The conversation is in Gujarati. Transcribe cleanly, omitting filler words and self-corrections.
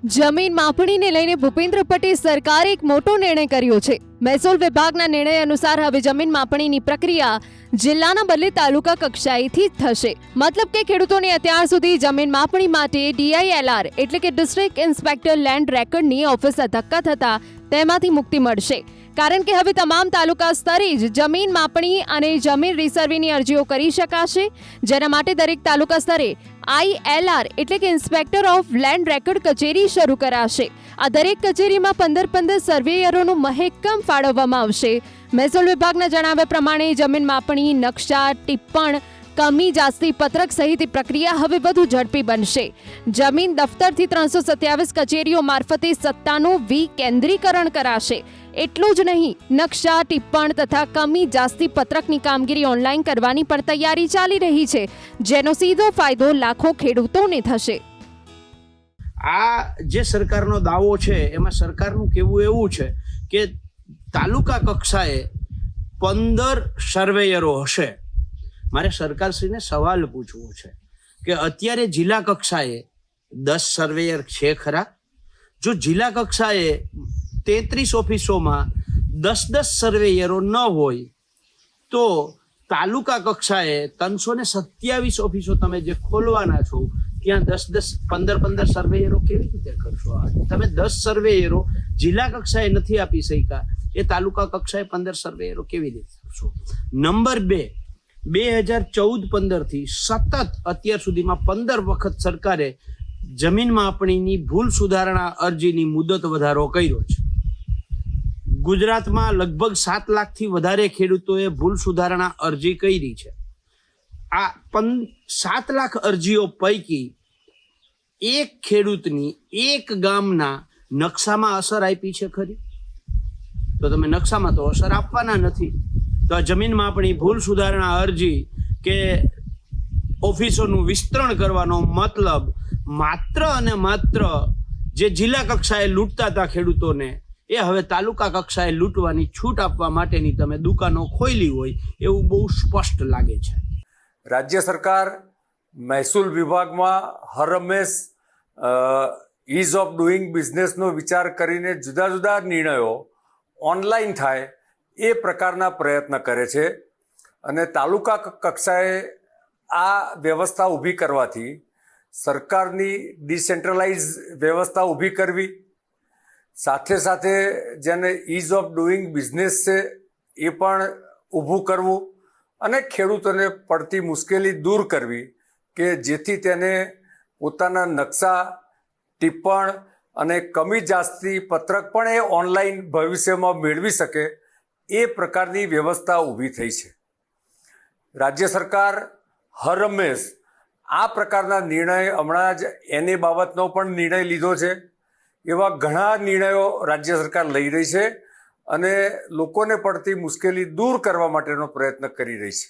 જમીન માપણીને લઈને ભૂપેન્દ્ર પટેલ સરકારે એક મોટો નિર્ણય કર્યો છે। મહેસૂલ વિભાગના નિર્ણય અનુસાર હવે જમીન માપણીની પ્રક્રિયા જિલ્લાના બદલે તાલુકા કક્ષાએથી જ થશે। મતલબ કે ખેડૂતોને અત્યાર સુધી જમીન માપણી માટે DILR એટલે કે ડિસ્ટ્રિક્ટ ઇન્સ્પેક્ટર લેન્ડ રેકર્ડની ઓફિસ ધક્કા થતા તેમાંથી મુક્તિ મળશે, કારણ કે હવે તમામ તાલુકા સ્તરે જ જમીન માપણી અને જમીન રિસર્વેની અરજીઓ કરી શકાશે, જેના માટે દરેક તાલુકા સ્તરે ILR એટલે કે ઇન્સ્પેક્ટર ઓફ લેન્ડ રેકર્ડ કચેરી શરૂ કરાશે। આ દરેક કચેરીમાં 15 સર્વેયરોનું મહેકમ ફાળવવામાં આવશે। મહેસૂલ વિભાગના જણાવ્યા પ્રમાણે જમીન માપણી, નકશા, ટિપ્પણ, કમી જાસ્તી પત્રક સહિતની પ્રક્રિયા હવે વધુ ઝડપી બનશે। જમીન દફતરથી 327 કચેરીઓ મારફતે સત્તાનું વિકેન્દ્રીકરણ કરાશે। એટલું જ નહીં, નકશા, ટિપ્પણ તથા કમી જાસ્તી પત્રકની કામગીરી ઓનલાઈન કરવાની પણ તૈયારી ચાલી રહી છે, જેનો સીધો ફાયદો લાખો ખેડૂતોને થશે। આ જે સરકારનો દાવો છે એમાં સરકારનું કહેવું એવું છે કે તાલુકા કક્ષાએ 15 સર્વેયરો હશે। મારે સરકારશ્રીને સવાલ પૂછવો છે કે અત્યારે જિલ્લા કક્ષાએ 10 સર્વેયર છે ખરા? જો જિલ્લા કક્ષાએ 33 ઓફિસોમાં 10 સર્વેયરો ન હોય તો તાલુકા કક્ષાએ 327 ઓફિસો તમે જે ખોલવાના છો ત્યાં 15 સર્વેયરો કેવી રીતે કરશો? તમે 10 સર્વેયરો જિલ્લા કક્ષાએ નથી આપી શક્યા, એ તાલુકા કક્ષાએ 15 સર્વેયરો કેવી રીતે કરશો? નંબર 2, 2014-15 થી સતત અત્યાર સુધીમાં 15 વખત સરકારે જમીન માપણીની ભૂલ સુધારણા અરજીની મુદત વધારો કર્યો છે। ગુજરાતમાં લગભગ 7 લાખથી વધારે ખેડૂતોએ ભૂલ સુધારણા અરજી કરી છે। આ 7 લાખ અરજીઓ પૈકી એક ખેડૂતની એક ગામના નકશામાં અસર આપી છે ખરી? તો તમે નકશામાં તો અસર આપવાના નથી। તો આ જમીન માપણી, ભૂલ સુધારણા અરજી કે ઓફિસોનું વિસ્તરણ કરવાનો મતલબ માત્ર અને માત્ર જે જિલ્લા કક્ષાએ લૂંટતા હતા ખેડૂતોને, એ હવે તાલુકા કક્ષાએ લૂંટવાની છૂટ આપવા માટેની તમે દુકાનો ખોલી હોય એવું બહુ સ્પષ્ટ લાગે છે। રાજ્ય સરકાર મહેસૂલ વિભાગમાં હરહંમેશ ઇઝ ઓફ ડુઈંગ બિઝનેસનો વિચાર કરીને જુદા જુદા નિર્ણયો ઓનલાઈન થાય એ પ્રકારના પ્રયત્ન કરે છે। અને તાલુકા કક્ષાએ આ વ્યવસ્થા ઊભી કરવાથી સરકારની ડિસેન્ટ્રલાઇઝ વ્યવસ્થા ઊભી કરવી, સાથે સાથે જેને ઇઝ ઓફ ડુઈંગ બિઝનેસ છે એ પણ ઊભું કરવું અને ખેડૂતોને પડતી મુશ્કેલી દૂર કરવી કે જેથી તેને પોતાના નકશા, ટિપ્પણ અને કમી જાસ્તી પત્રક પણ એ ઓનલાઈન ભવિષ્યમાં મેળવી શકે, એ પ્રકારની વ્યવસ્થા ઊભી થઈ છે। રાજ્ય સરકાર હરહંમેશ આ પ્રકારના નિર્ણય, હમણાં જ એની બાબતનો પણ નિર્ણય લીધો છે, એવા ઘણા નિર્ણયો રાજ્ય સરકાર લઈ રહી છે અને લોકોને પડતી મુશ્કેલી દૂર કરવા માટેનો પ્રયત્ન કરી રહી છે।